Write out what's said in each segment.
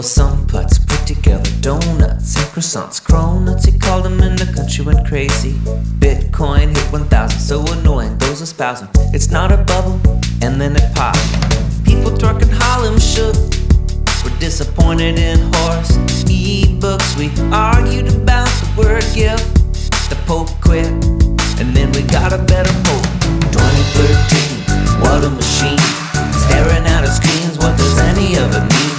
Well, some putts put together donuts and croissants, cronuts, he called them, and the country went crazy. Bitcoin hit 1,000, so annoying, those espousing it's not a bubble, and then it popped. People twerking Harlem shook, we're disappointed in horse e-books. We argued about the word gift, the Pope quit, and then we got a better Pope. 2013, what a machine, staring at our screens, what does any of it mean?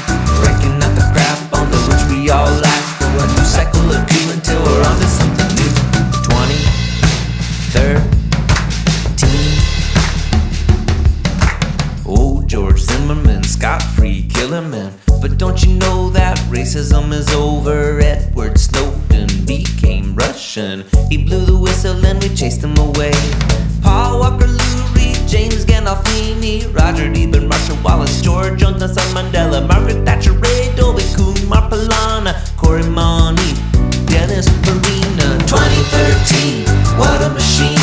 Wrecking out the crap on the which we all laugh for a new cycle of goo until we're onto something new. 2013. Oh, George Zimmerman, scot-free, killer man. But don't you know that racism is over? Edward Snowden became Russian. He blew the whistle and we chased him away. Paul Walker, Lou Reed, James Gandolfini, Roger Ebert, Marshall Wallace, George Jones, Nelson Mandela, Margaret Thatcher, Ray Dolby, Kumar Palana, Cory Monteith, Dennis Farina. 2013, what a machine,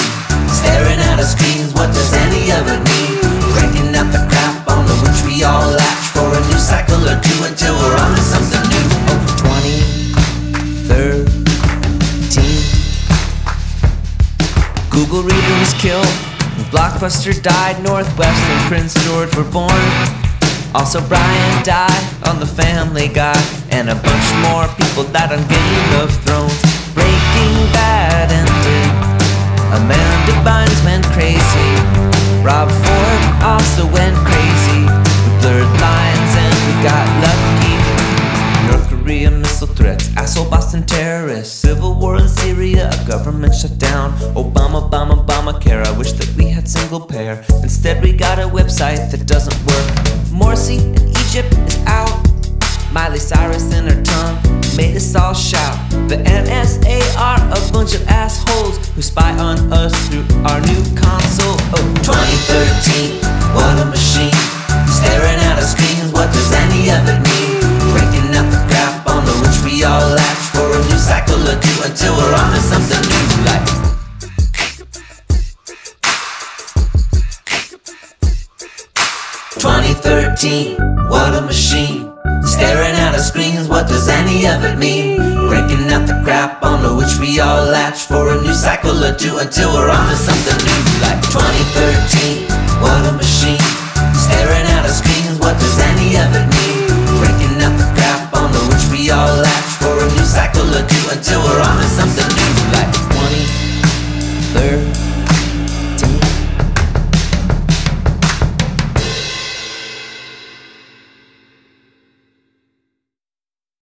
staring at our screens, what does any of it mean? Breaking up the crap on the which we all latch for a new cycle or two until we're on to something new. Oh, 2013. Google Reader was killed, Blockbuster died, Northwest and Prince George were born. Also Brian died on The Family Guy, and a bunch more people died on Game of Thrones. Breaking Bad ended, Amanda Bynes went crazy, Rob Ford also went crazy. We blurred lines and we got lucky. North Korea missile threats, asshole Boston terrorists, civil war in Syria, a government shutdown, Obamacare. I wish that we had single payer. Instead we got a website that doesn't work. Morsi in Egypt is out. Miley Cyrus in her tongue made us all shout. The NSA are a bunch of assholes who spy on us through our new console. Oh, 2013, what a machine, staring at our screens, what does any of it mean? Breaking up the crap on the which we all latch for a new cycle or two until we're on to something new. Like 2013, what a machine, staring at our screens, what does any of it mean? Breaking up the crap on the which we all latch for a new cycle or two until we're on to something new. Like 2013, what a machine, staring at our screens, what does any of it mean? Breaking up the crap on the which we all latch for a new cycle or two until we're